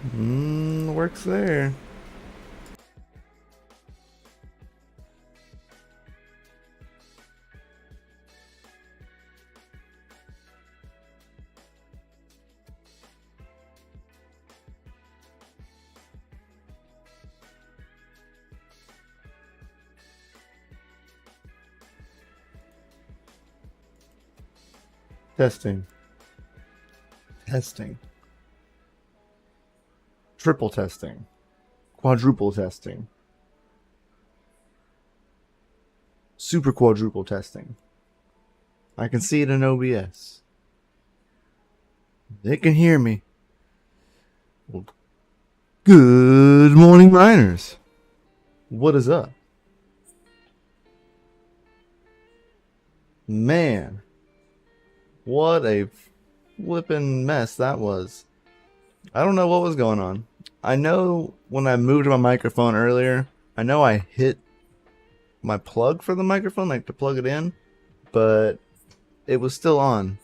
Works there. Testing. Testing. Triple testing. Quadruple testing. Super quadruple testing. I can see it in OBS. They can hear me. Well, good morning, miners. What is up? Man, what a flippin' mess that was. I don't know what was going on. I know when I moved my microphone earlier, I know I hit my plug for the microphone, like to plug it in, but it was still on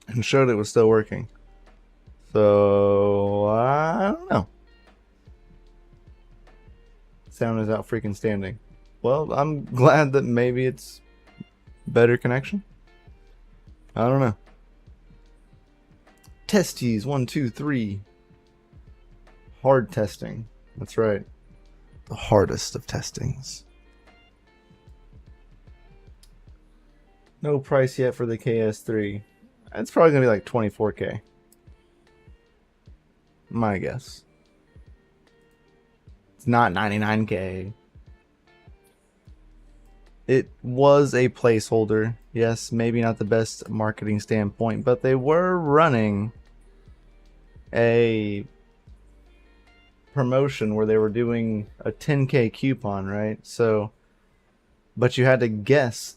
and showed it was still working. So, I don't know. Sound is out freaking standing. Well, I'm glad that maybe it's better connection. I don't know. Testes 1, 2, 3. Hard testing. That's right. The hardest of testings. No price yet for the KS3. It's probably gonna be like 24K. My guess. It's not 99K. It was a placeholder. Yes, maybe not the best marketing standpoint, but they were running a promotion where they were doing a 10K coupon, right? So, but you had to guess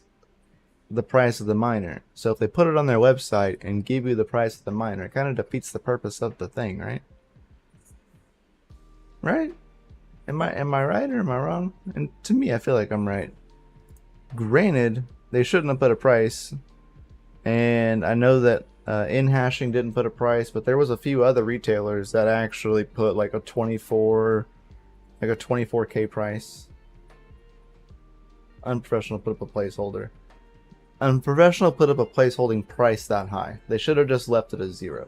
the price of the miner. So if they put it on their website and give you the price of the miner, it kind of defeats the purpose of the thing, right? Right? Am I right or am I wrong? And to me, I feel like I'm right. Granted, they shouldn't have put a price, and I know that in hashing didn't put a price, but there was a few other retailers that actually put like a 24K price. Unprofessional put up a placeholder. Unprofessional put up a placeholding price that high. They should have just left it as 0.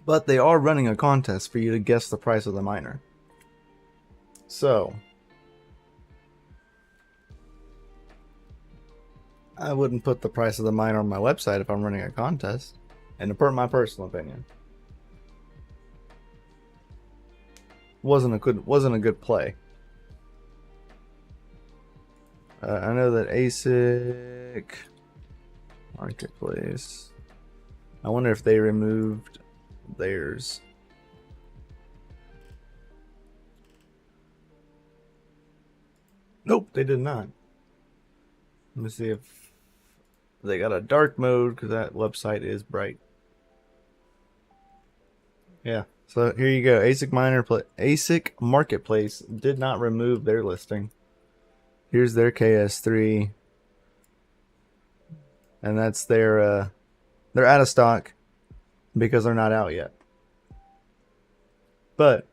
But they are running a contest for you to guess the price of the miner. So, I wouldn't put the price of the miner on my website if I'm running a contest. And to put my personal opinion, wasn't a good play. I know that ASIC Marketplace. I wonder if they removed theirs. Nope, they did not. Let me see if they got a dark mode, because that website is bright. Yeah, so here you go. ASIC Marketplace did not remove their listing. Here's their KS3, and that's their they're out of stock because they're not out yet. But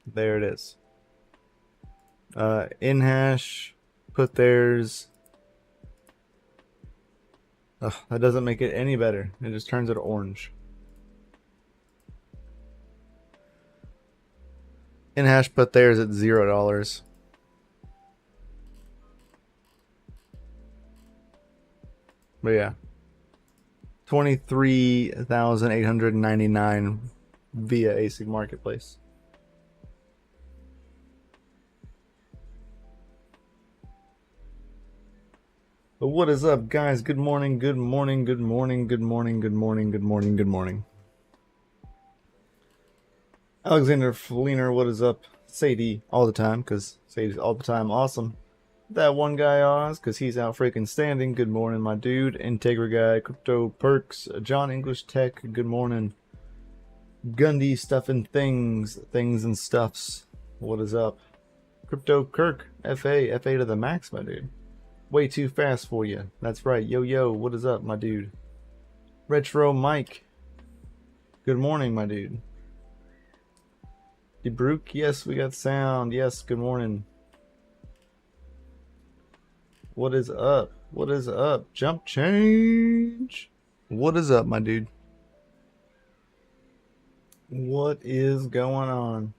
there it is. InHash put theirs. Ugh, that doesn't make it any better. It just turns it orange. InHash put theirs at $0. But yeah, 23,899 via ASIC Marketplace. But what is up, guys? Good morning, good morning, good morning, good morning, good morning, good morning, good morning. Alexander Fleener, what is up? Sadie, all the time, because Sadie's all the time awesome. That one guy Oz, because he's out freaking standing. Good morning, my dude. Integra guy, Crypto Perks, John English Tech, good morning. Gundy Stuff and Things and Stuffs, what is up? Crypto Kirk, FA to the max, my dude. way too fast for you. That's right. Yo, yo, what is up, my dude? Retro Mike. Good morning, my dude. DeBrook, yes, we got sound. Yes, good morning. What is up? What is up? Jump change. What is up, my dude? What is going on?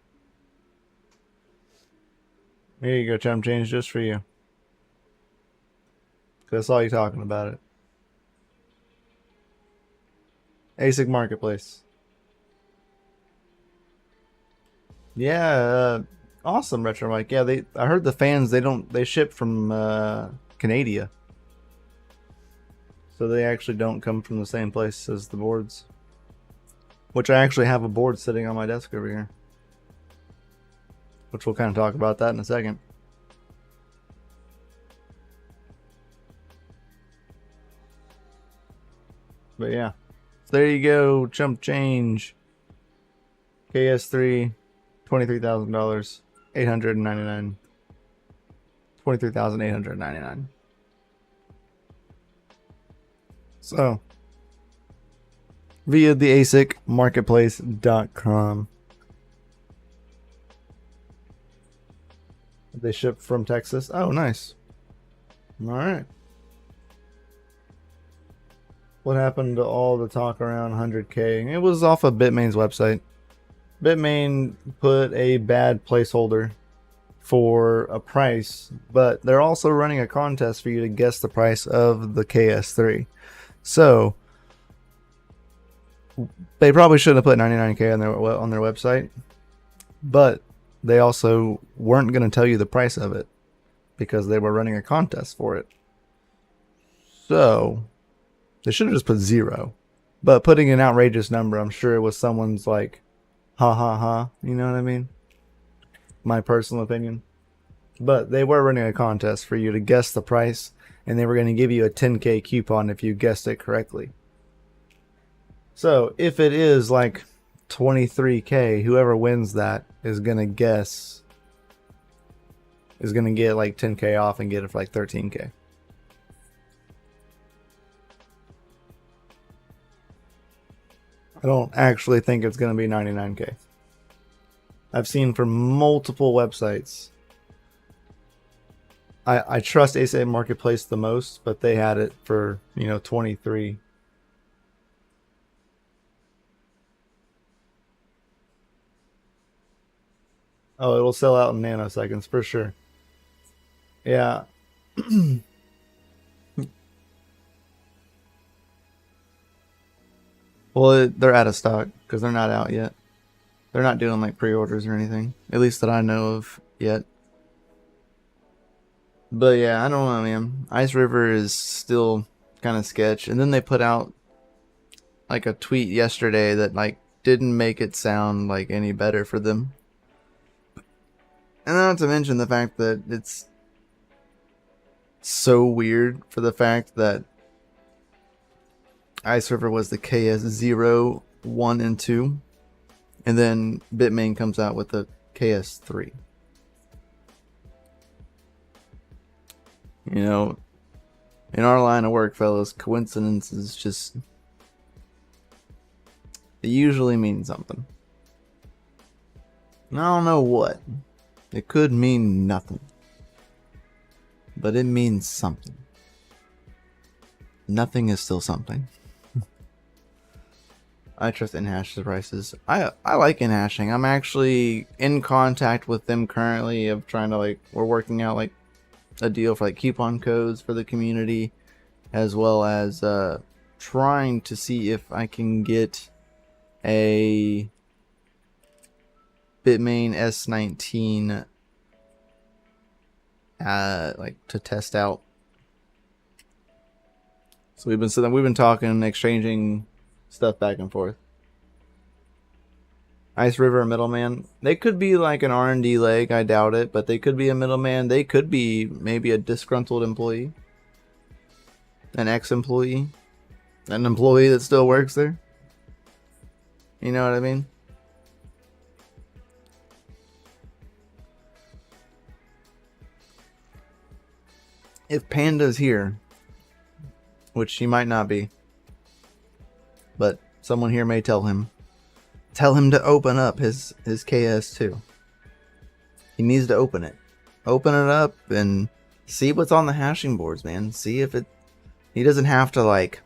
Here you go, jump change just for you. Cause I saw you talking about it. ASIC Marketplace. Yeah, awesome, Retro Mike. Yeah, I heard the fans they ship from Canada. So they actually don't come from the same place as the boards. Which I actually have a board sitting on my desk over here. Which we'll kind of talk about that in a second. But yeah. So there you go, jump change. KS3, $23,000, $899. $23,899. So via the ASICmarketplace.com. They ship from Texas. Oh, nice. All right. What happened to all the talk around 100K? It was off of Bitmain's website. Bitmain put a bad placeholder for a price, but they're also running a contest for you to guess the price of the KS3. So they probably shouldn't have put 99K on their website, but they also weren't going to tell you the price of it because they were running a contest for it. So they should have just put 0, but putting an outrageous number, I'm sure it was someone's like, ha ha ha, you know what I mean? My personal opinion. But they were running a contest for you to guess the price, and they were going to give you a 10K coupon if you guessed it correctly. So if it is like 23K, whoever wins that is going to get like 10K off and get it for like 13K. I don't actually think it's going to be 99K. I've seen from multiple websites. I trust ASIC Marketplace the most, but they had it for, 23. Oh, it'll sell out in nanoseconds for sure. Yeah. Well, they're out of stock because they're not out yet. They're not doing like pre-orders or anything, at least that I know of yet. But yeah, I don't know, man. Ice River is still kind of sketch. And then they put out like a tweet yesterday that like didn't make it sound like any better for them. And not to mention the fact that it's so weird for the fact that Ice River was the KS0, 1, and 2. And then Bitmain comes out with the KS3. In our line of work, fellas, coincidences just... It usually means something. And I don't know what. It could mean nothing. But it means something. Nothing is still something. I trust in-hash prices. I like in-hashing. I'm actually in contact with them currently of trying to we're working out like a deal for like coupon codes for the community, as well as trying to see if I can get a Bitmain S19 to test out. So we've been talking, exchanging stuff back and forth. Ice River, a middleman. They could be like an R&D leg. I doubt it, but they could be a middleman. They could be maybe a disgruntled employee, an ex-employee, an employee that still works there. You know what I mean? if Panda's here, which she might not be, but someone here may tell him to open up his KS2. He needs to open it. Open it up and see what's on the hashing boards, man. See if it... He doesn't have to, like,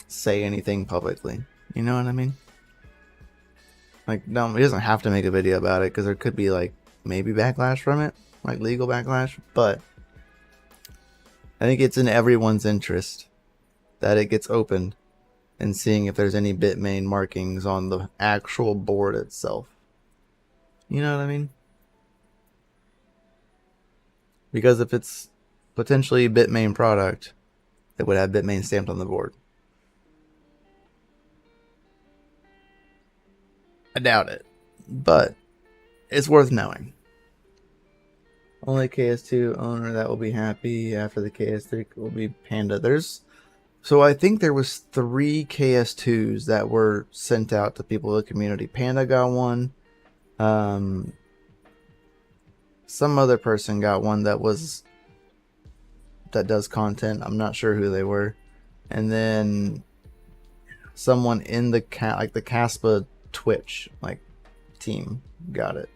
say anything publicly. You know what I mean? Like, no, he doesn't have to make a video about it, because there could be, like, maybe backlash from it. Like, legal backlash. But I think it's in everyone's interest that it gets opened and seeing if there's any Bitmain markings on the actual board itself. You know what I mean? Because if it's potentially a Bitmain product, it would have Bitmain stamped on the board. I doubt it, but it's worth knowing. Only KS2 owner that will be happy. After the KS3 will be Panda. So I think there was 3 KS2s that were sent out to people in the community. Panda got one. Some other person got one that does content. I'm not sure who they were. And then someone in the Caspa Twitch team got it.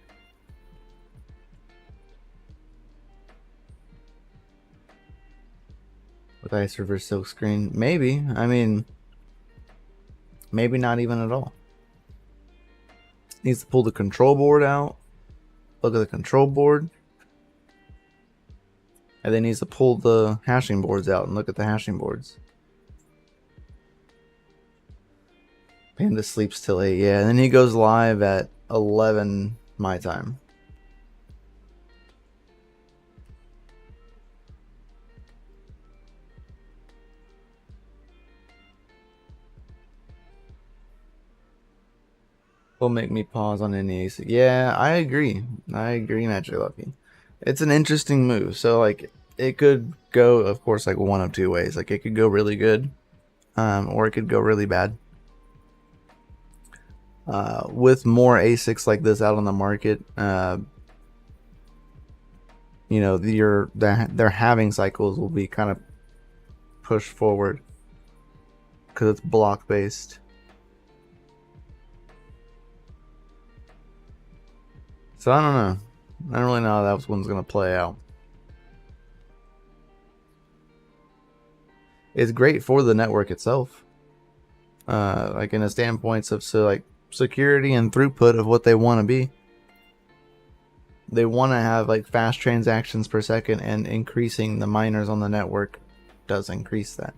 With ice reverse silk screen, maybe. I mean, maybe not even at all. Needs to pull the control board out. Look at the control board. And then needs to pull the hashing boards out and look at the hashing boards. Panda sleeps till 8. Yeah, and then he goes live at 11 my time. Will make me pause on any ASIC. Yeah, I agree. Magic Lucky. It's an interesting move. So it could go, of course, one of two ways. It could go really good, or it could go really bad. With more ASICs like this out on the market, you know, their halving cycles will be kind of pushed forward because it's block based. So I don't know. I don't really know how that one's going to play out. It's great for the network itself. In a standpoint of security and throughput of what they want to be. They want to have fast transactions per second, and increasing the miners on the network does increase that.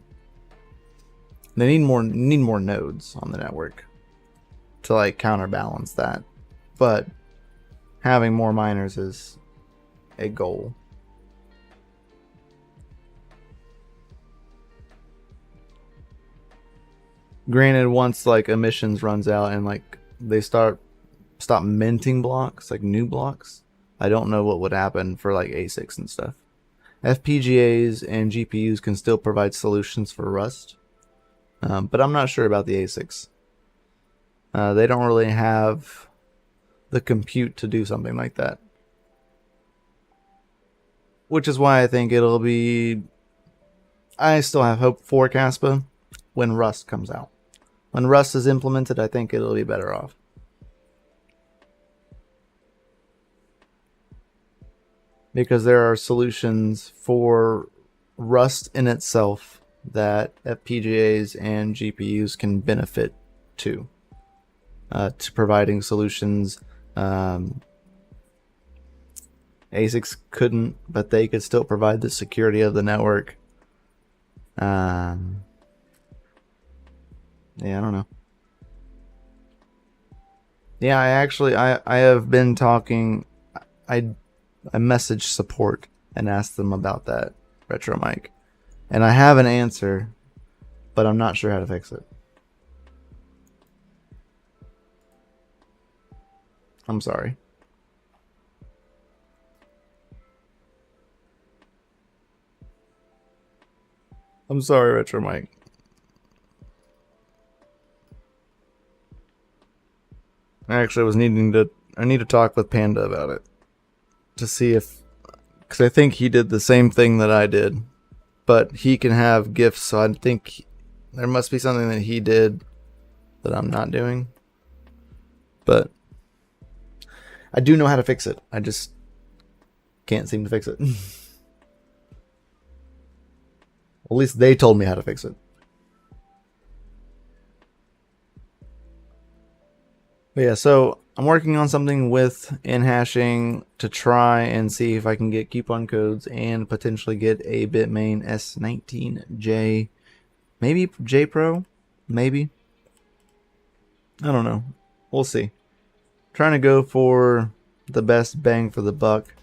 They need more nodes on the network to counterbalance that. But having more miners is a goal. Granted, once emissions runs out and they stop minting blocks, new blocks, I don't know what would happen for ASICs and stuff. FPGAs and GPUs can still provide solutions for Rust, but I'm not sure about the ASICs. They don't really have the compute to do something like that. Which is why I think it'll be... I still have hope for Caspa when Rust comes out. When Rust is implemented, I think it'll be better off. Because there are solutions for Rust in itself that FPGAs and GPUs can benefit to providing solutions. ASICs couldn't, but they could still provide the security of the network. Yeah, I don't know. Yeah, I have been talking. I messaged support and asked them about that retro mic, and I have an answer, but I'm not sure how to fix it. I'm sorry. I'm sorry, Retro Mike. I actually was I need to talk with Panda about it to see if, Because I think he did the same thing that I did. But he can have gifts, so I think there must be something that he did that I'm not doing. But I do know how to fix it. I just can't seem to fix it. At least they told me how to fix it. But yeah, so I'm working on something with in-hashing to try and see if I can get coupon codes and potentially get a Bitmain S19J, maybe J Pro, maybe. I don't know. We'll see. Trying to go for the best bang for the buck,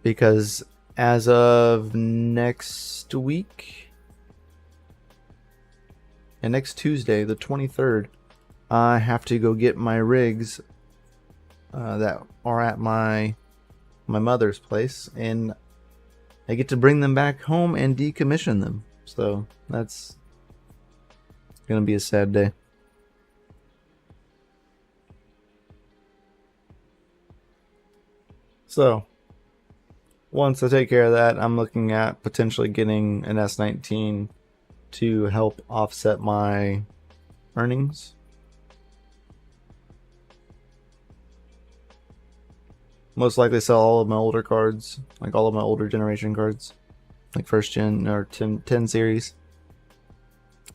because as of next week and next Tuesday, the 23rd, I have to go get my rigs that are at my mother's place, and I get to bring them back home and decommission them. So that's gonna be a sad day. So once I take care of that, I'm looking at potentially getting an S19 to help offset my earnings. Most likely sell all of my older cards, like all of my older generation cards, like first gen or 10 series,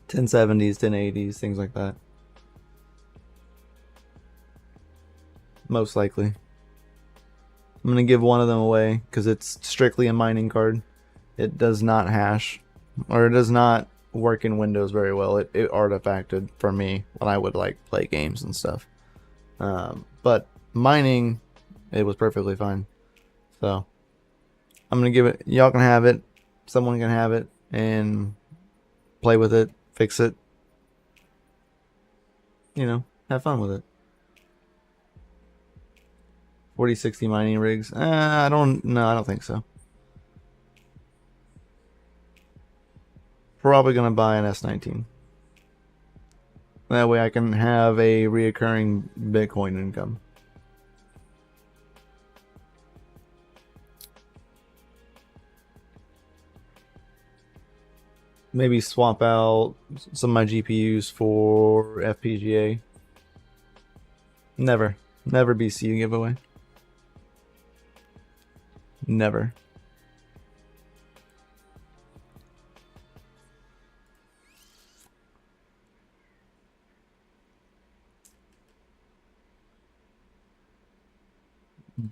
1070s, 1080s, things like that. Most likely. I'm going to give one of them away because it's strictly a mining card. It does not hash, or it does not work in Windows very well. It artifacted for me when I would like play games and stuff. But mining, it was perfectly fine. So I'm going to give it, y'all can have it, someone can have it, and play with it, fix it, you know, have fun with it. 4060 mining rigs. I don't think so. Probably gonna buy an S19. That way I can have a reoccurring Bitcoin income. Maybe swap out some of my GPUs for FPGA. Never BCU giveaway. Never.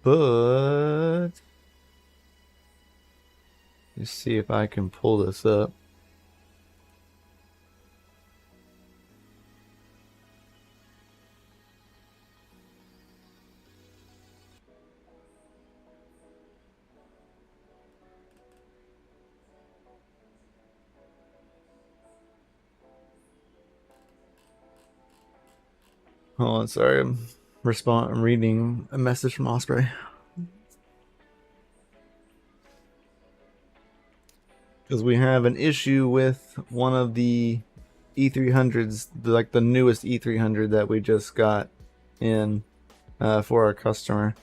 But let's see if I can pull this up. Hold on, sorry, I'm reading a message from Osprey. Because we have an issue with one of the E300s, like the newest E300 that we just got in for our customer.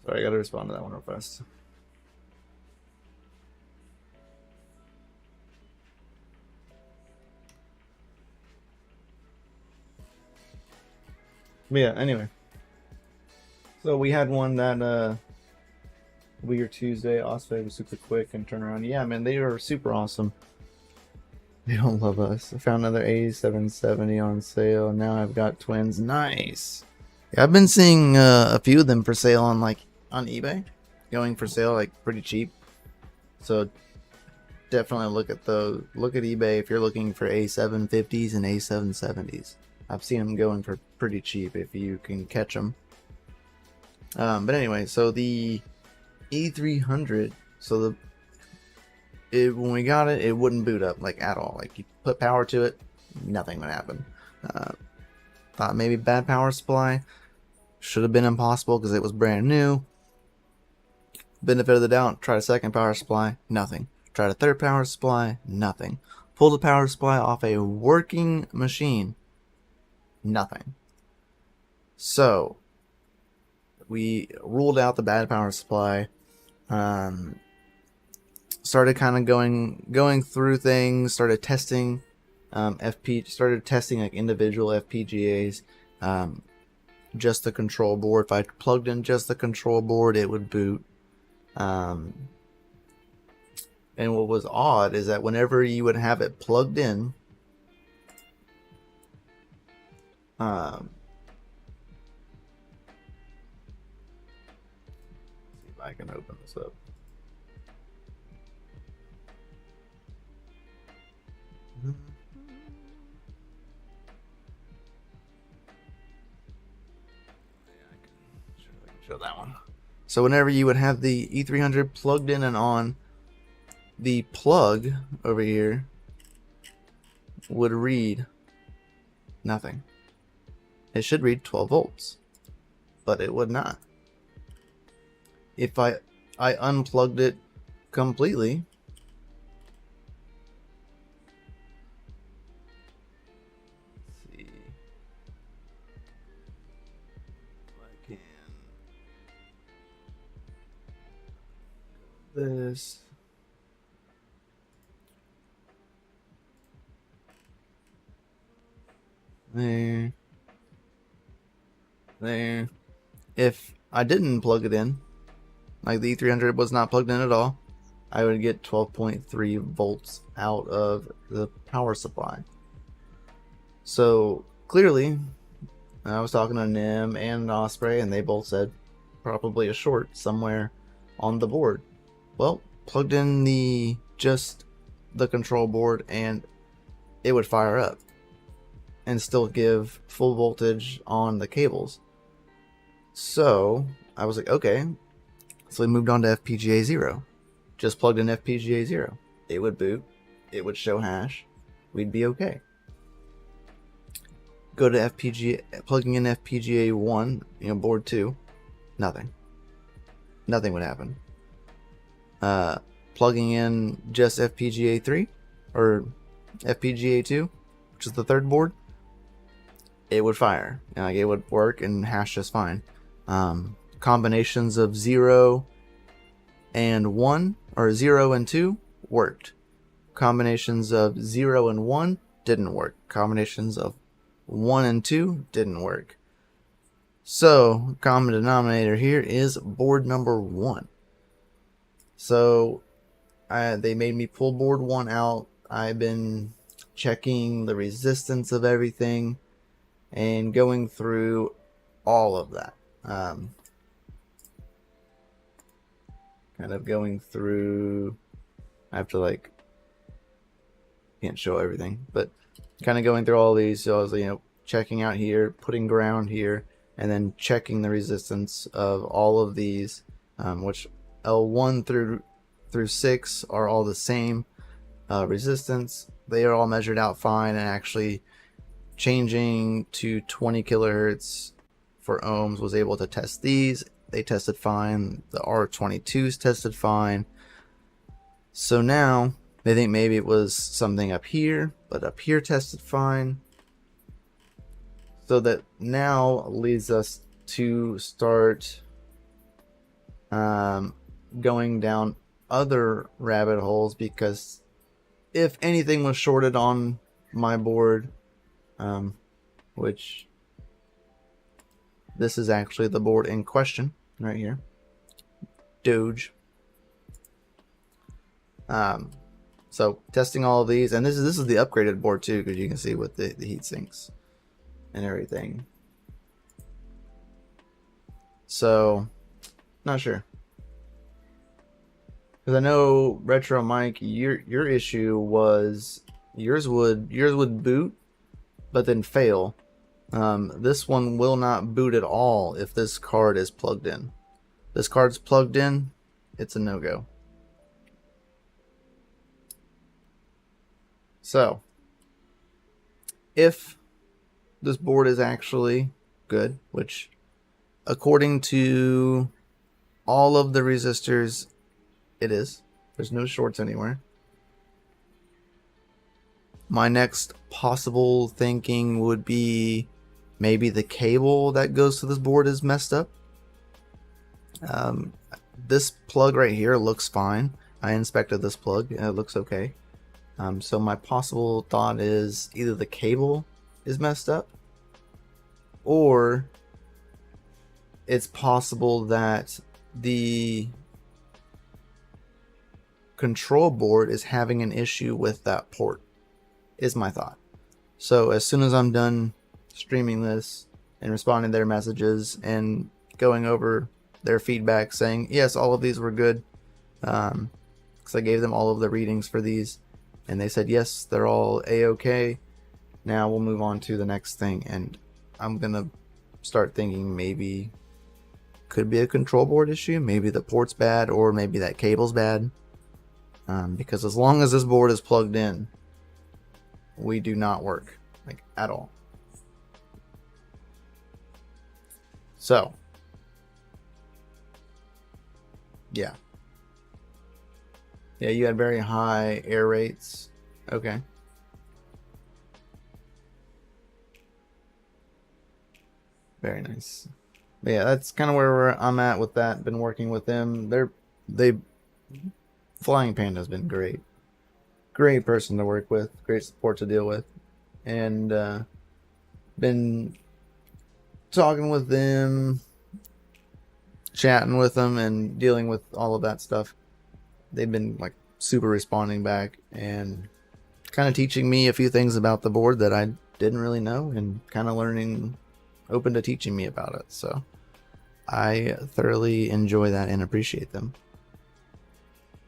Sorry, I gotta respond to that one real fast. But yeah, anyway. So we had one that week or Tuesday. Osprey was super quick and turn around. Yeah, man, they were super awesome. They don't love us. I found another A770 on sale. Now I've got twins. Nice. Yeah, I've been seeing a few of them for sale on on eBay, going for sale like pretty cheap. So definitely look at eBay if you're looking for A750s and A770s. I've seen them going for pretty cheap if you can catch them. But anyway, so the E300, so when we got it, it wouldn't boot up like at all. Like you put power to it, nothing would happen. Thought maybe bad power supply. Should have been impossible because it was brand new. Benefit of the doubt, tried a second power supply, nothing. Tried a third power supply, nothing. Pulled the power supply off a working machine, nothing. So we ruled out the bad power supply. Started kind of going through things. Started testing started testing like individual FPGAs. Just the control board. If I plugged in just the control board, it would boot. And what was odd is that whenever you would have it plugged in, see if I can open this up. Show that one. So whenever you would have the E300 plugged in and on, the plug over here would read nothing. It should read 12 volts, but it would not. If I unplugged it completely, let's see if I can this. There. If I didn't plug it in, like the E300 was not plugged in at all, I would get 12.3 volts out of the power supply. So clearly, I was talking to Nim and Osprey, and they both said probably a short somewhere on the board. Well, plugged in just the control board, and it would fire up and still give full voltage on the cables. So I was like, okay. So we moved on to FPGA 0. Just plugged in FPGA 0. It would boot. It would show hash. We'd be okay. Go to plugging in FPGA 1, board 2. Nothing. Nothing would happen. Plugging in just FPGA 3 or FPGA 2, which is the third board, it would fire. Like it would work and hash just fine. Combinations of 0 and 1 or 0 and 2 worked. Combinations of 0 and 1 didn't work. Combinations of 1 and 2 didn't work. So common denominator here is board number 1. So they made me pull board 1 out. I've been checking the resistance of everything and going through all of that. Kind of going through, I have to can't show everything, but kind of going through all these. So I was, checking out here, putting ground here, and then checking the resistance of all of these, which L1 through 6 are all the same resistance. They are all measured out fine, and actually changing to 20 kilohertz for ohms was able to test these. They tested fine. The R22s tested fine. So now they think maybe it was something up here, but up here tested fine. So that now leads us to start going down other rabbit holes, because if anything was shorted on my board, which this is actually the board in question right here, Doge. So testing all of these, and this is the upgraded board too, because you can see with the heat sinks and everything. So not sure, because I know Retro Mike, your issue was yours would boot, but then fail. This one will not boot at all if this card is plugged in. This card's plugged in, it's a no-go. So, if this board is actually good, which according to all of the resistors, it is. There's no shorts anywhere. My next possible thinking would be maybe the cable that goes to this board is messed up. This plug right here looks fine. I inspected this plug and it looks okay. So my possible thought is either the cable is messed up, or it's possible that the control board is having an issue with that port, is my thought. So as soon as I'm done streaming this and responding to their messages and going over their feedback saying, yes, all of these were good, because I gave them all of the readings for these, and they said, yes, they're all A-okay. Now we'll move on to the next thing, and I'm going to start thinking maybe could be a control board issue, maybe the port's bad, or maybe that cable's bad. Because as long as this board is plugged in, we do not work, like, at all. So, yeah. Yeah, you had very high air rates. Okay. Very nice. But yeah, that's kind of where I'm at with that. Been working with them. Flying Panda's been great. Great person to work with. Great support to deal with. And been talking with them, chatting with them, and dealing with all of that stuff. They've been like super responding back and kind of teaching me a few things about the board that I didn't really know, and kind of open to teaching me about it. So I thoroughly enjoy that and appreciate them.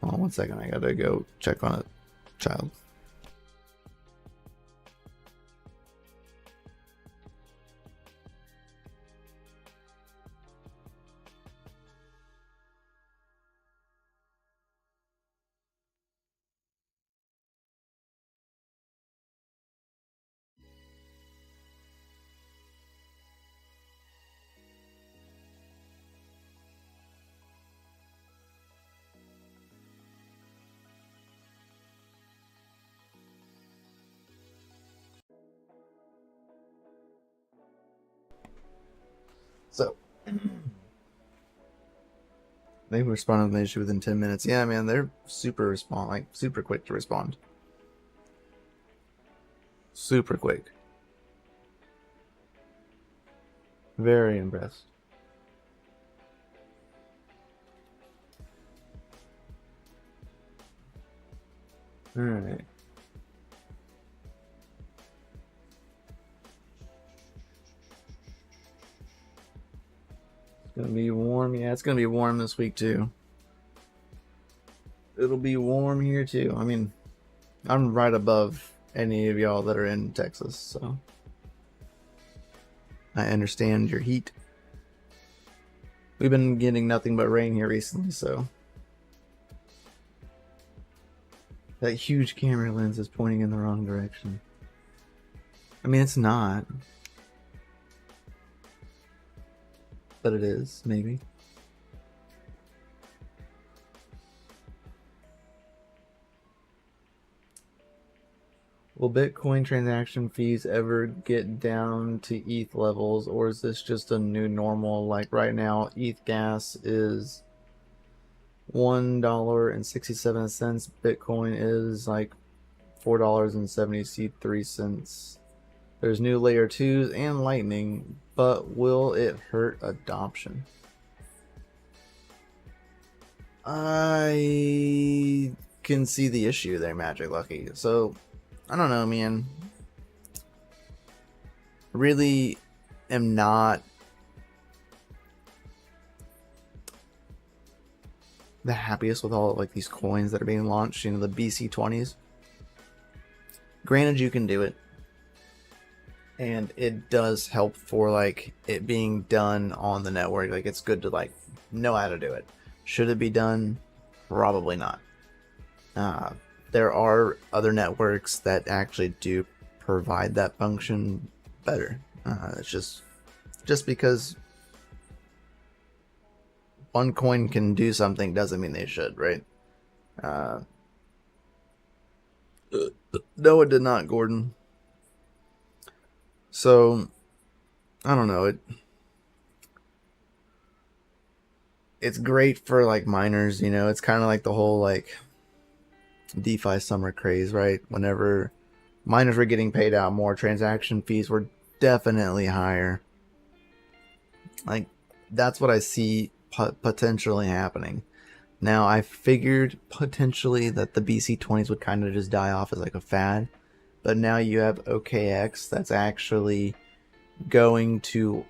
Hold on one second, I gotta go check on a child. So they responded to the issue within 10 minutes. Yeah, man, they're super quick to respond. Super quick. Very impressed. Alright. It's gonna be warm. Yeah, it's gonna be warm this week too. It'll be warm here too. I mean, I'm right above any of y'all that are in Texas, so I understand your heat. We've been getting nothing but rain here recently, so that huge camera lens is pointing in the wrong direction. I mean, it's not, but it is, maybe. Will Bitcoin transaction fees ever get down to ETH levels, or is this just a new normal? Like right now, ETH gas is $1.67. Bitcoin is like $4.73. There's new layer 2s and Lightning, but will it hurt adoption? I can see the issue there, Magic Lucky. So, I don't know, man. Really am not the happiest with all of, like, these coins that are being launched, you know, the BC20s. Granted, you can do it, and it does help for, like, it being done on the network. Like, it's good to, like, know how to do it. Should it be done? Probably not. There are other networks that actually do provide that function better. It's just because one coin can do something doesn't mean they should, right? No, it did not, Gordon. So, I don't know. It's great for, like, miners, you know. It's kind of like the whole, like, DeFi summer craze, right? Whenever miners were getting paid out more, transaction fees were definitely higher. Like, that's what I see potentially happening. Now, I figured potentially that the BC20s would kind of just die off as, like, a fad. But now you have OKX that's actually going to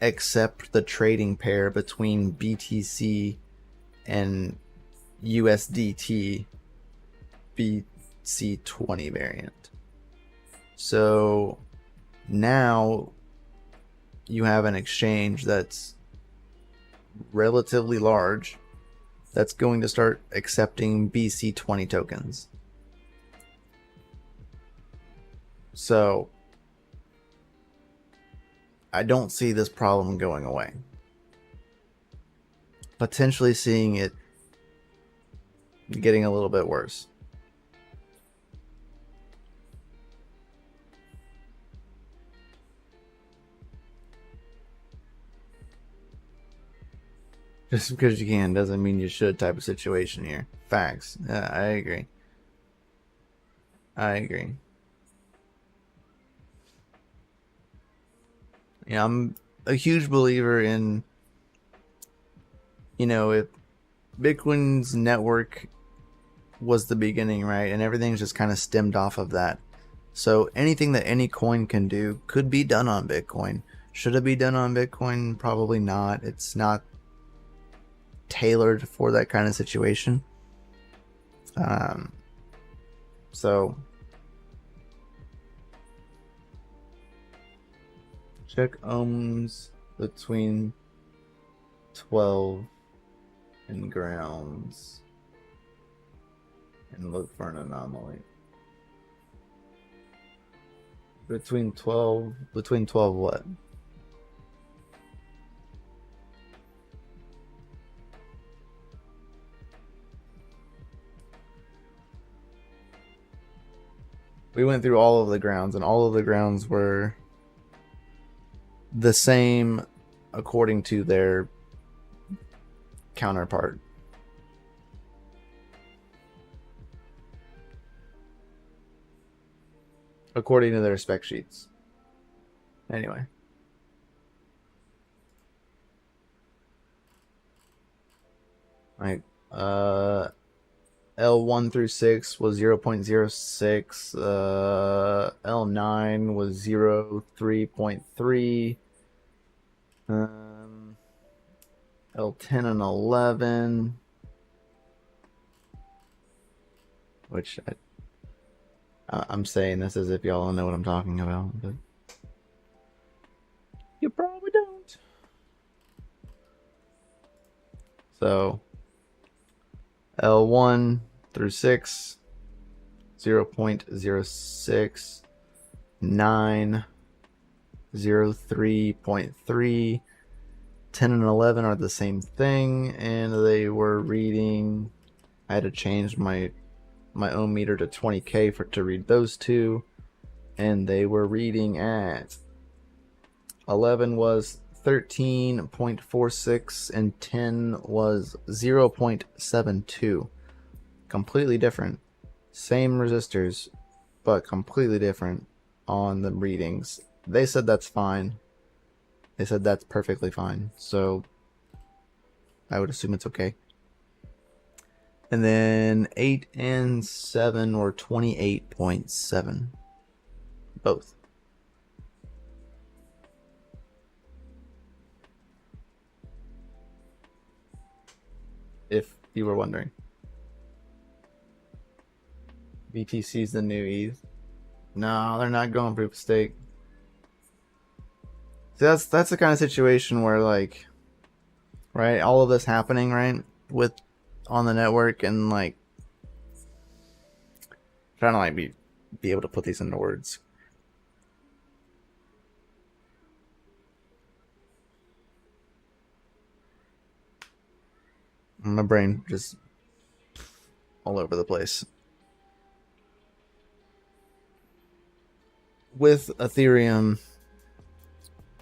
accept the trading pair between BTC and USDT BC20 variant. So now you have an exchange that's relatively large that's going to start accepting BC20 tokens. So I don't see this problem going away. Potentially seeing it getting a little bit worse. Just because you can doesn't mean you should type of situation here. Facts. Yeah, I agree. I agree. Yeah, I'm a huge believer in, you know, if Bitcoin's network was the beginning, right? And everything's just kind of stemmed off of that. So anything that any coin can do could be done on Bitcoin. Should it be done on Bitcoin? Probably not. It's not tailored for that kind of situation. So check ohms between 12 and grounds and look for an anomaly. Between 12 what? We went through all of the grounds, and all of the grounds were the same according to their counterpart. According to their spec sheets. Anyway. Like, L1 through 6 was 0.06, L9 was 0.3, L10 and 11, which I'm saying this as if y'all don't know what I'm talking about, but you probably don't. So L1 through 6, 0.06, 9, 0.3, 10 and 11 are the same thing, and they were reading, I had to change my own meter to 20K to read those two, and they were reading at 11 was 13.46 and 10 was 0.72. Completely different. Same resistors, but completely different on the readings. They said that's fine. They said that's perfectly fine. So I would assume it's okay. And then 8 and 7 or 28.7. Both. If you were wondering. BTC's the new ETH. No, they're not going proof of stake. So that's the kind of situation where, like, right, all of this happening, right, with on the network, and like trying to like be able to put these into words. My brain just all over the place. With Ethereum,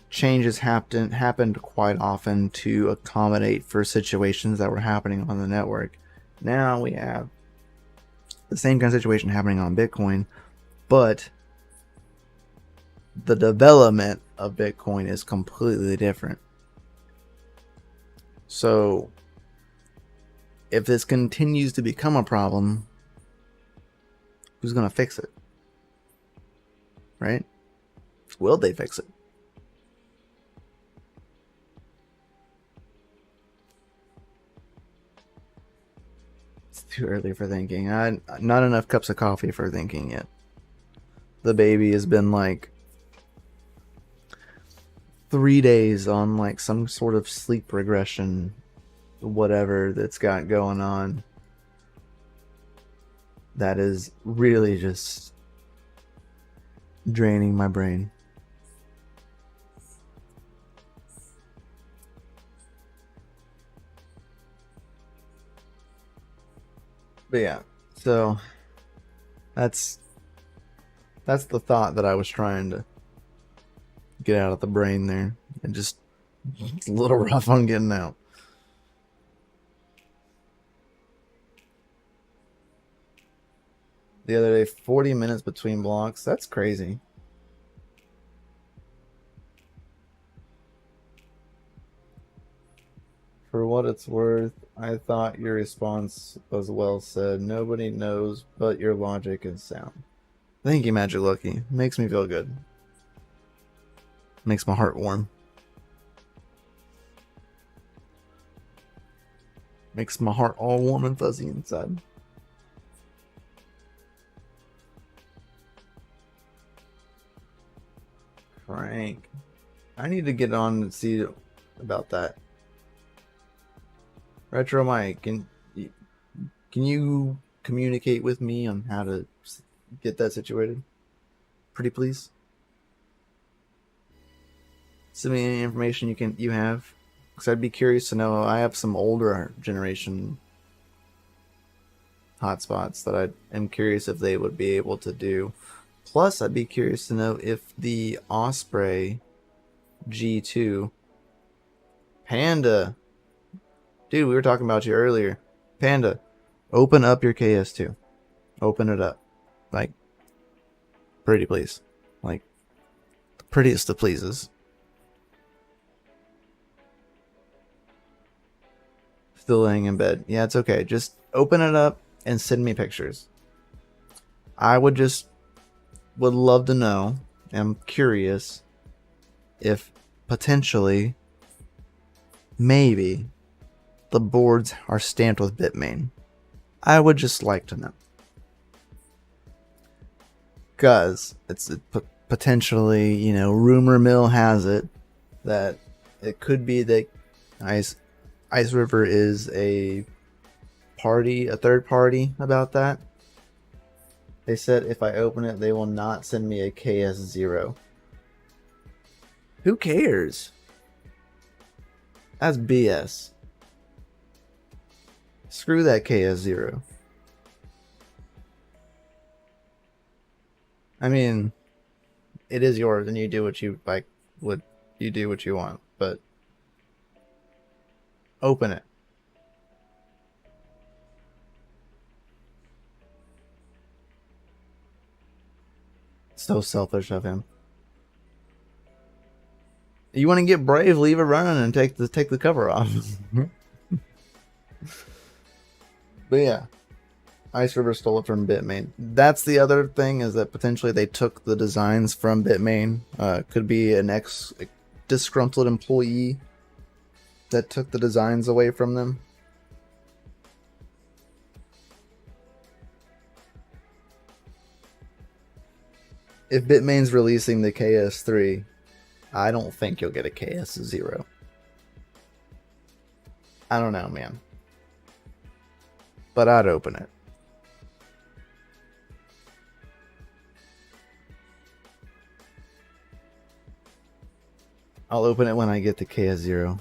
changes happened quite often to accommodate for situations that were happening on the network. Now we have the same kind of situation happening on Bitcoin, but the development of Bitcoin is completely different. So if this continues to become a problem, who's going to fix it? Right? Will they fix it? It's too early for thinking. Not enough cups of coffee for thinking yet. The baby has been like 3 days on like some sort of sleep regression, whatever that's got going on. That is really just draining my brain. But yeah, so that's the thought that I was trying to get out of the brain there, and just it's a little rough on getting out. The other day, 40 minutes between blocks. That's crazy. For what it's worth, I thought your response was well said. Nobody knows, but your logic is sound. Thank you, Magic Lucky. Makes me feel good. Makes my heart warm. Makes my heart all warm and fuzzy inside. Frank. I need to get on and see about that. Retro Mike, can you communicate with me on how to get that situated? Pretty please. Send me any information you have, because I'd be curious to know. I have some older generation hotspots that I am curious if they would be able to do. Plus, I'd be curious to know if the Osprey G2 Panda, dude, we were talking about you earlier. Panda, open up your KS2. Open it up. Like, pretty please. Like, the prettiest of pleases. Still laying in bed. Yeah, it's okay. Just open it up and send me pictures. I would love to know. I'm curious if potentially, maybe, the boards are stamped with Bitmain. I would just like to know. Because it's potentially, rumor mill has it that it could be that Ice River is a third party about that. They said if I open it, they will not send me a KS0. Who cares? That's BS. Screw that KS0. I mean, it is yours, and you do what you like. You do what you want, but open it. So selfish of him. You want to get brave? Leave it running and take the cover off. But yeah, Ice River stole it from Bitmain. That's the other thing, is that potentially they took the designs from Bitmain. Could be an disgruntled employee that took the designs away from them. If Bitmain's releasing the KS3, I don't think you'll get a KS0. I don't know, man. But I'd open it. I'll open it when I get the KS0.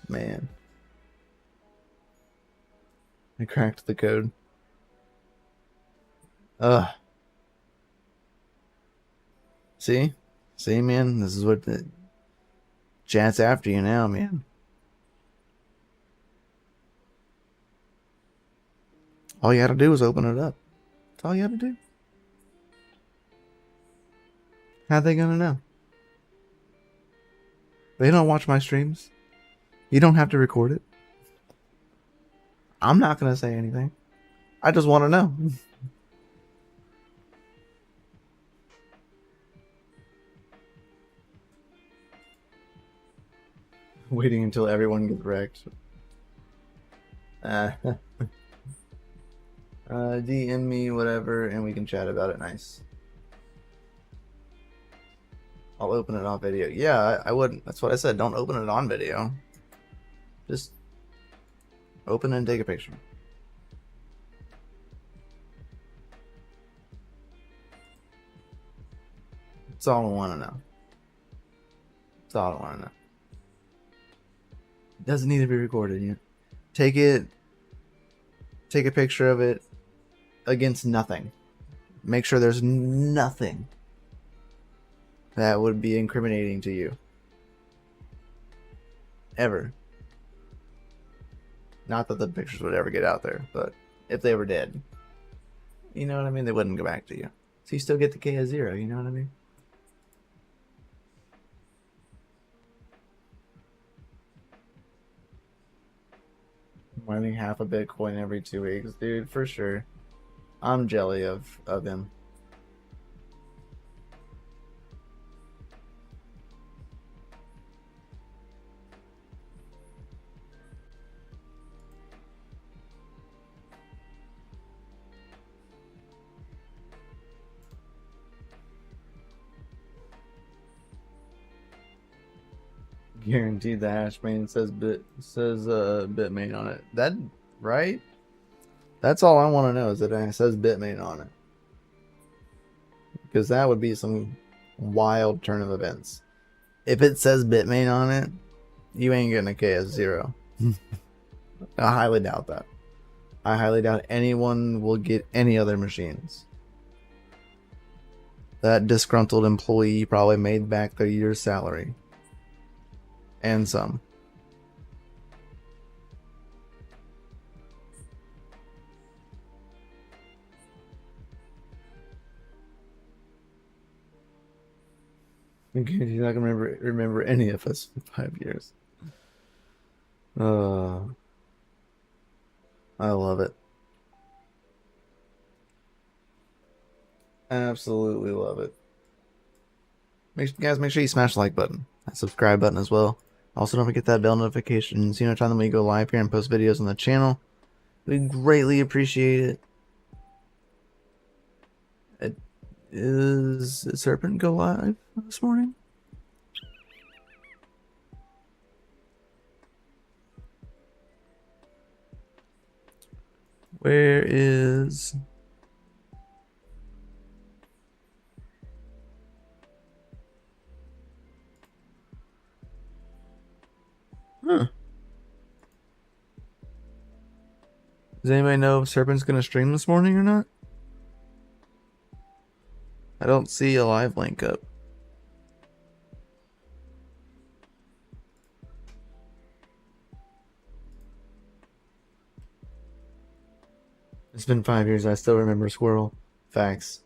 Man. I cracked the code. Ugh. See? See, man? This is what the chat's after you now, man. All you gotta do is open it up. That's all you gotta do. How they gonna know? They don't watch my streams. You don't have to record it. I'm not gonna say anything. I just want to know. Waiting until everyone gets wrecked. DM me, whatever, and we can chat about it. Nice. I'll open it on video. Yeah, I wouldn't. That's what I said. Don't open it on video. Just open and take a picture. That's all I want to know. That's all I want to know. It doesn't need to be recorded yet. Take a picture of it against nothing. Make sure there's nothing that would be incriminating to you. Ever. Not that the pictures would ever get out there, but if they were dead, you know what I mean? They wouldn't go back to you. So you still get the KS0, you know what I mean? Mining half a Bitcoin every 2 weeks, dude, for sure. I'm jelly of him. Guaranteed the Hashrate says Bitmain on it. That right? That's all I want to know, is that it says Bitmain on it. Because that would be some wild turn of events. If it says Bitmain on it, you ain't getting a KS0. I highly doubt that. I highly doubt anyone will get any other machines. That disgruntled employee probably made back their year's salary. And some. He's not gonna remember any of us in 5 years. I love it. Absolutely love it. Guys, make sure you smash the like button, that subscribe button as well. Also, don't forget that bell notification so you know time that we go live here and post videos on the channel. We greatly appreciate it. Is Serpent go live this morning? Where is... Huh. Does anybody know if Serpent's gonna stream this morning or not? I don't see a live link up. It's been 5 years. I still remember Squirrel. Facts.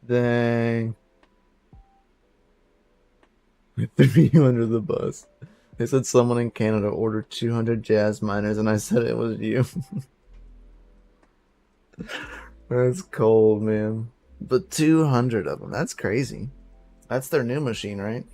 Dang. threw you under the bus. They said someone in Canada ordered 200 jazz miners, and I said it was you. That's cold, man. But 200 of them, that's crazy. That's their new machine, right?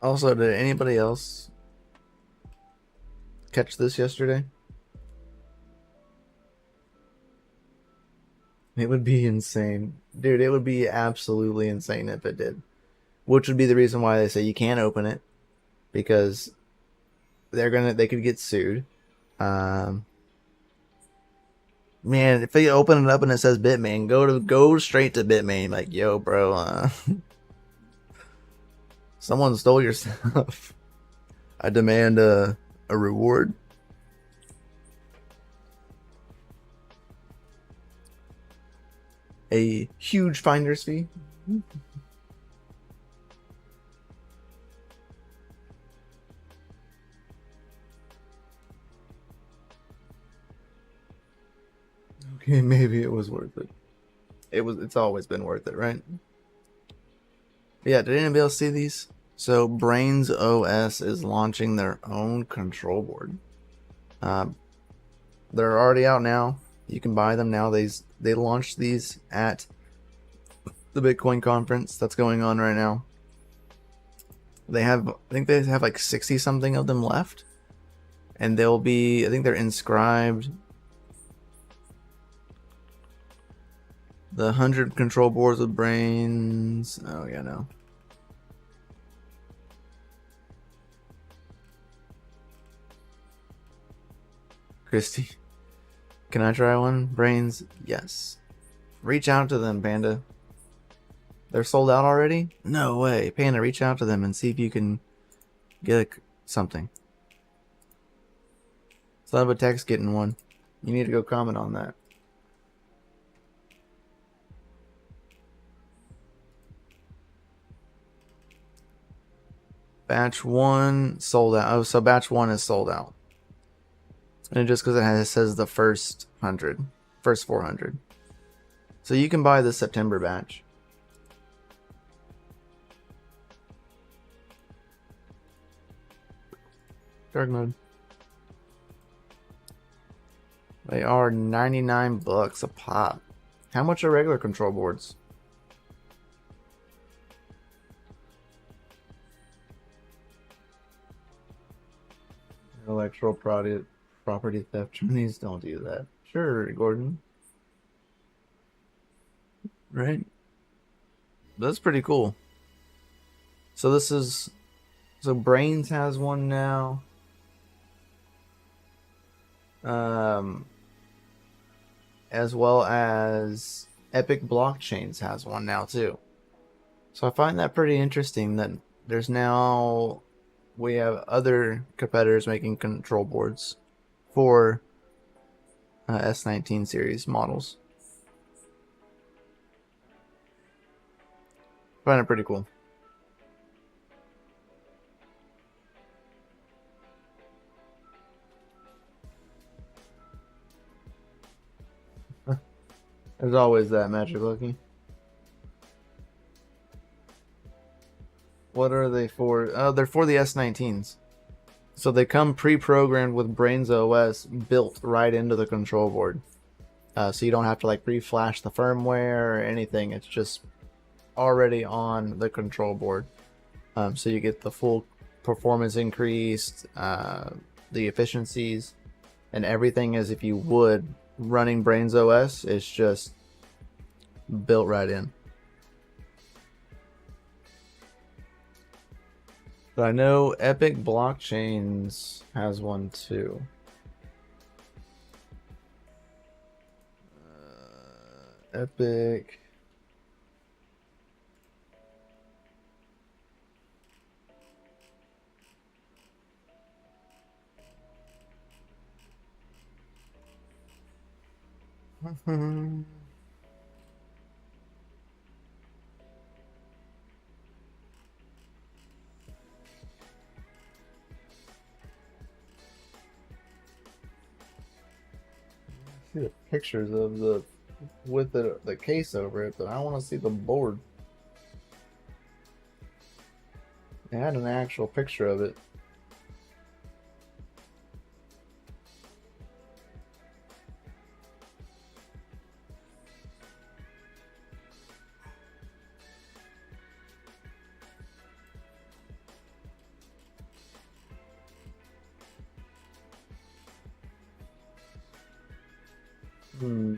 Also, did anybody else catch this yesterday? It would be insane. Dude, it would be absolutely insane if it did. Which would be the reason why they say you can't open it. Because they could get sued. Man, if they open it up and it says Bitmain, go straight to Bitmain. Like, yo, bro, someone stole your stuff. I demand a reward. A huge finder's fee. Okay, maybe it was worth it. It's always been worth it, right? Yeah, did anybody else see these? So Brains OS is launching their own control board. They're already out now. You can buy them now. They launched these at the Bitcoin conference that's going on right now. I think they have like 60 something of them left. And I think they're inscribed. The 100 control boards with brains. Oh, yeah, no. Christy, can I try one? Brains? Yes. Reach out to them, Panda. They're sold out already? No way. Panda, reach out to them and see if you can get something. Slab of text getting one. You need to go comment on that. Batch 1 sold out. Oh, so batch 1 is sold out. And just because it says the first 400. So you can buy the September batch. Dark mode. They are $99 a pop. How much are regular control boards? Intellectual property theft. Please don't do that. Sure, Gordon. Right? That's pretty cool. So Brains has one now. As well as Epic Blockchains has one now too. So I find that pretty interesting that we have other competitors making control boards for S19 series models. I find it pretty cool. There's always that, Magic Lucky. What are they for? Oh, they're for the S19s. So they come pre-programmed with Brains OS built right into the control board. So you don't have to like re-flash the firmware or anything. It's just already on the control board. So you get the full performance increased, the efficiencies, and everything as if you would running Brains OS. It's just built right in. But I know Epic Blockchains has one too. Epic. see the pictures of the with the case over it, but I want to see the board. It had an actual picture of it. Hmm.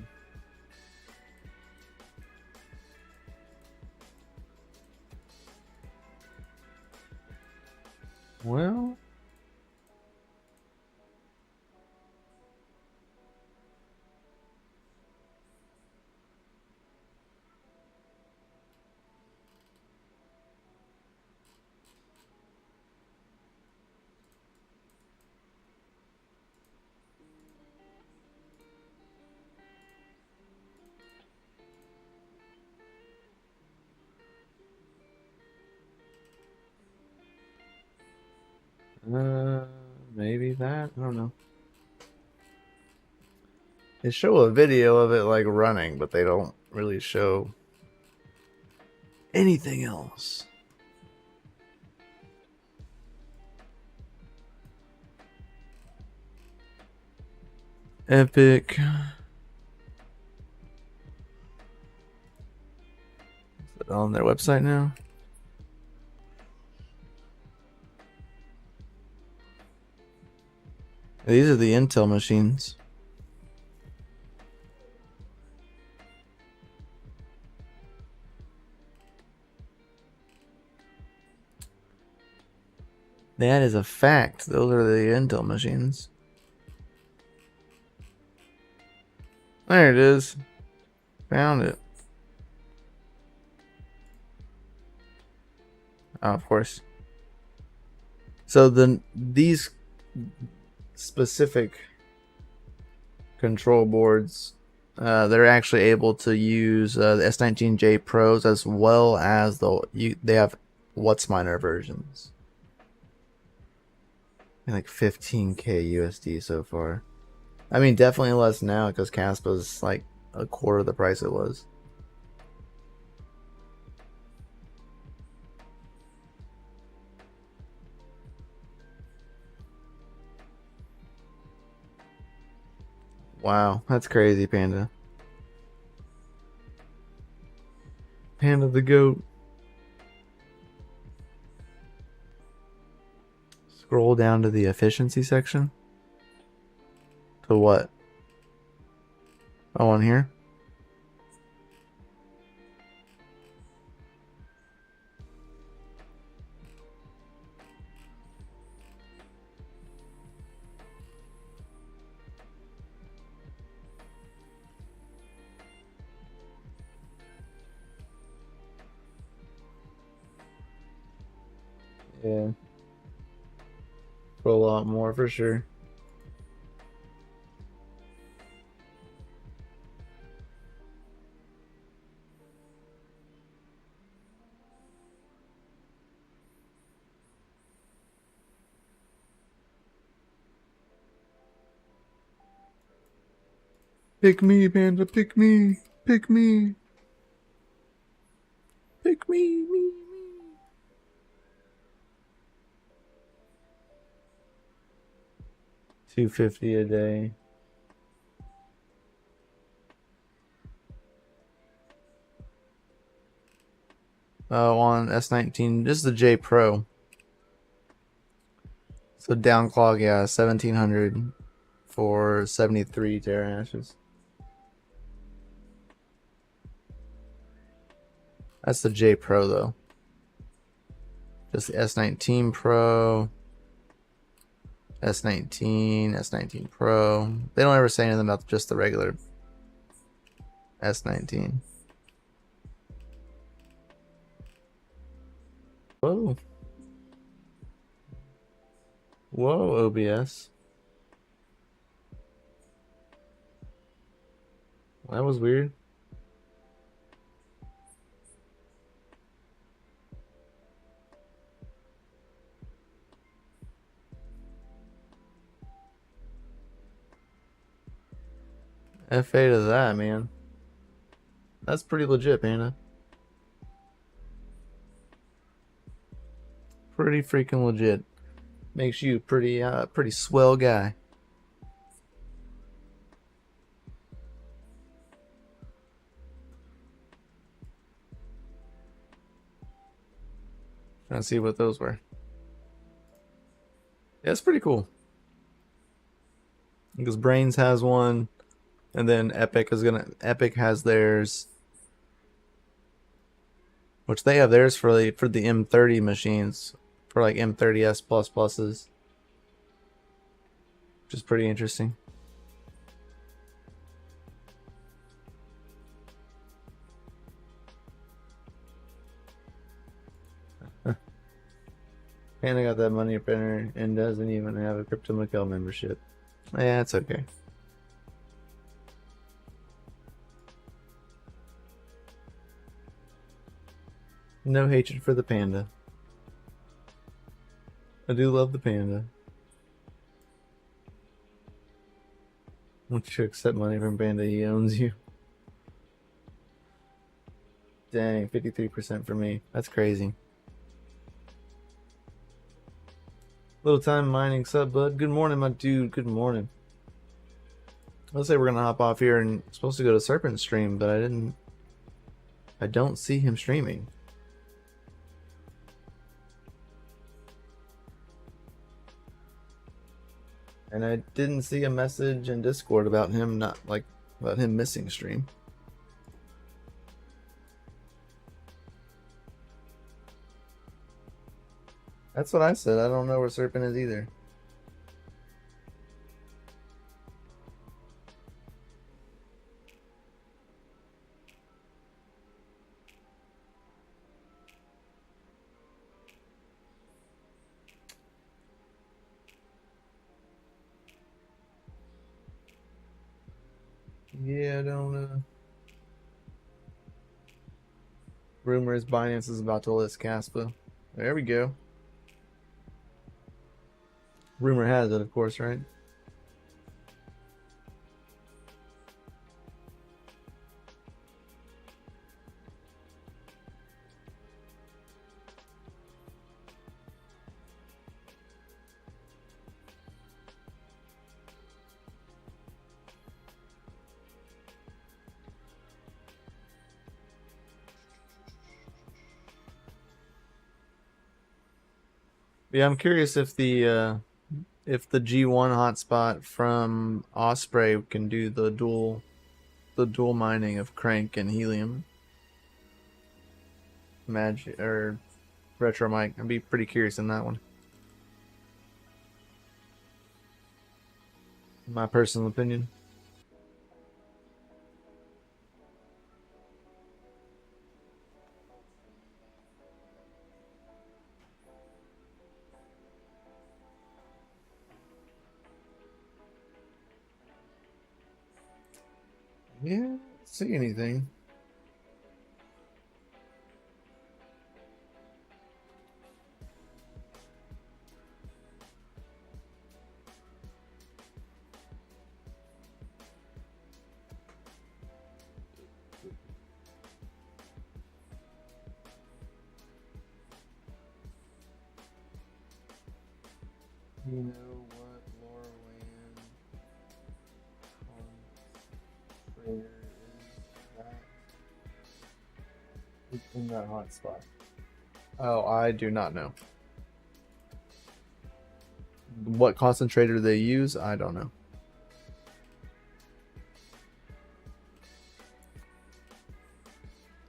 Well, maybe that. I don't know. They show a video of it like running, but they don't really show anything else. Epic. Is it on their website now? These are the Intel machines. That is a fact. Those are the Intel machines. There it is. Found it. Oh, of course. So these specific control boards, they're actually able to use the S19J Pros as well as they have WhatsMiner versions. Like 15K USD so far. I mean, definitely less now because Caspa's like a quarter of the price it was. Wow, that's crazy, Panda. Panda the goat. Scroll down to the efficiency section. To what? Oh, on here? Yeah. For a lot more for sure. Pick me, Panda, pick me. Pick me. Pick me, me. 250 a day. Oh, on S19, this is the J Pro. So downclock, yeah, 1700 for 73 terahashes. That's the J Pro though. Just the S19 Pro, S19, S19 Pro. They don't ever say anything about just the regular S19. Whoa. Whoa, OBS. That was weird. FA to that, man. That's pretty legit, Panda. Pretty freaking legit. Makes you pretty swell guy. Trying to see what those were. Yeah, it's pretty cool. Because Brains has one, and then Epic has theirs, which they have theirs for the M30 machines, for like M30s plus pluses, which is pretty interesting. And I got that money printer and doesn't even have a Crypto Mikkel membership. Yeah, it's okay. No hatred for the panda. I do love the panda. Once you accept money from Panda, he owns you. Dang, 53% for me. That's crazy. Little time mining sub, bud. Good morning, my dude. Good morning. Let's say we're gonna hop off here and supposed to go to Serpent stream, but I don't see him streaming. And I didn't see a message in Discord about him about him missing stream. That's what I said. I don't know where Serpent is either. Yeah, I don't know. Rumor is Binance is about to list Caspa. There we go. Rumor has it, of course, right? Yeah, I'm curious if the G1 hotspot from Osprey can do the dual mining of Crank and Helium. Magic or Retro Mike. I'd be pretty curious in that one. My personal opinion. Yeah, don't see anything. You know what, Laura Wayne is in that hotspot? Oh, I do not know. What concentrator they use, I don't know.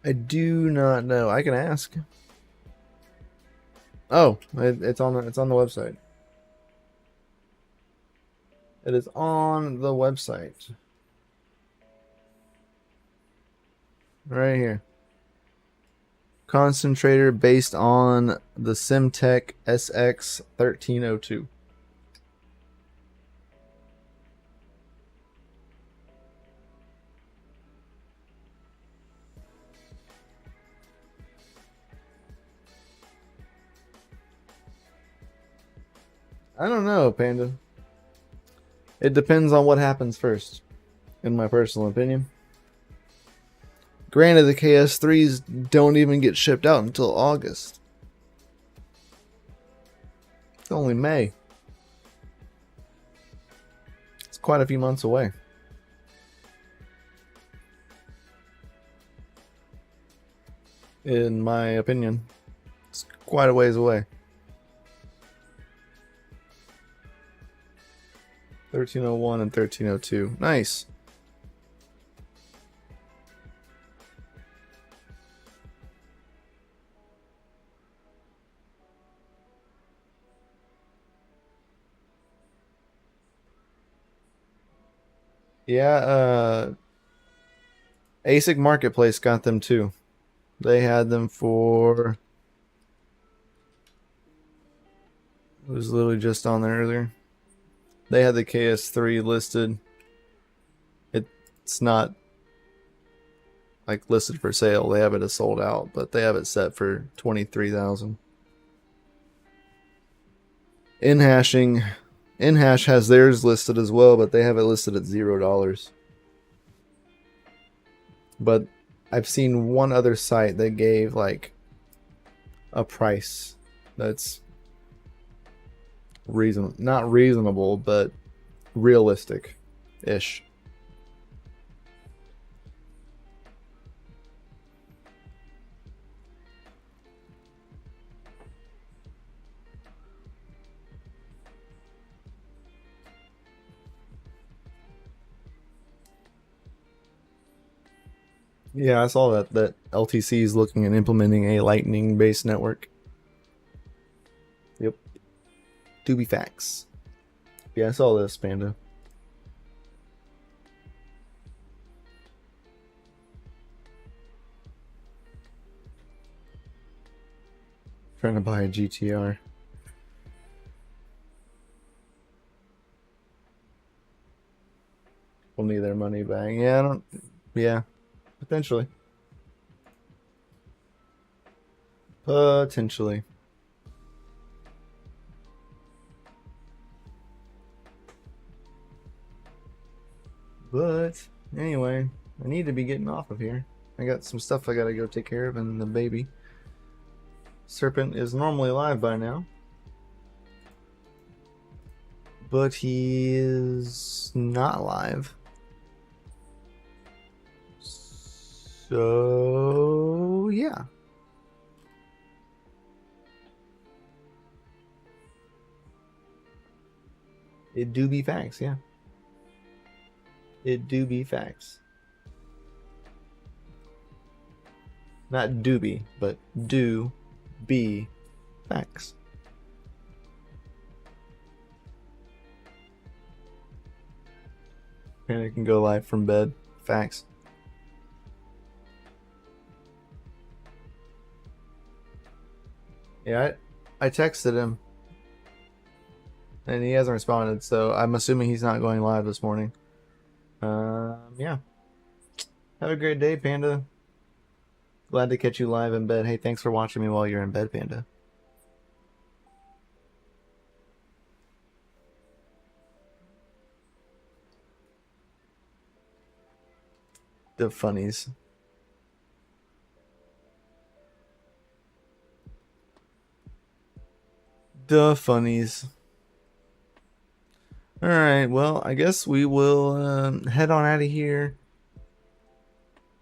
I do not know. I can ask. Oh, it's on the website. It is on the website. Right here. Concentrator based on the Simtech SX1302. I don't know, Panda. It depends on what happens first. in my personal opinion. Granted, the KS3s don't even get shipped out until August. It's only May. It's quite a few months away. In my opinion, it's quite a ways away. 1301 and 1302. Nice. Yeah, ASIC Marketplace got them too. They had them for... It was literally just on there earlier. They had the KS3 listed. It's not like listed for sale. They have it as sold out, but they have it set for 23,000. InHash has theirs listed as well, but they have it listed at $0. But I've seen one other site that gave like a price that's not reasonable, but realistic-ish. Yeah, I saw that LTC is looking at implementing a Lightning-based network. Yep. Do be facts. Yeah, I saw this, Panda. Trying to buy a GTR. We'll need their money back. Yeah, potentially. Potentially. But anyway, I need to be getting off of here. I got some stuff I gotta go take care of, and the baby. Serpent is normally live by now, but he is not live. So yeah. It do be facts, yeah. It do be facts. Not doobie, but do be facts. And it can go live from bed. Facts. Yeah, I texted him. And he hasn't responded, so I'm assuming he's not going live this morning. Yeah. Have a great day, Panda. Glad to catch you live in bed. Hey, thanks for watching me while you're in bed, Panda. The funnies. The funnies. Alright, well, I guess we will head on out of here.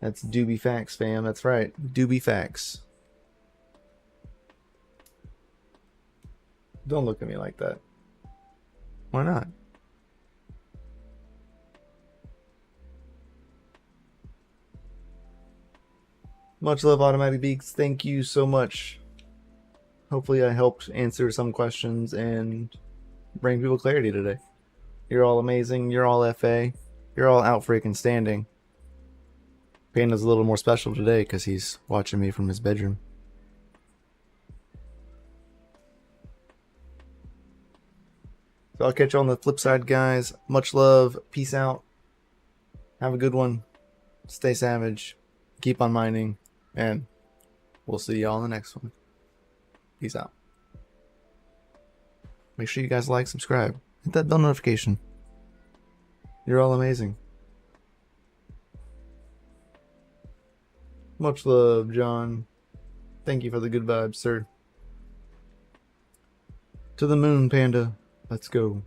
That's Doobie Facts, fam. That's right. Doobie Facts. Don't look at me like that. Why not? Much love, Automatic Beaks. Thank you so much. Hopefully I helped answer some questions and bring people clarity today. You're all amazing. You're all FA. You're all out freaking standing. Panda's a little more special today because he's watching me from his bedroom. So I'll catch you on the flip side, guys. Much love. Peace out. Have a good one. Stay savage. Keep on mining. And we'll see y'all in the next one. Peace out. Make sure you guys like, subscribe. Hit that bell notification. You're all amazing. Much love, John. Thank you for the good vibes, sir. To the moon, Panda. Let's go.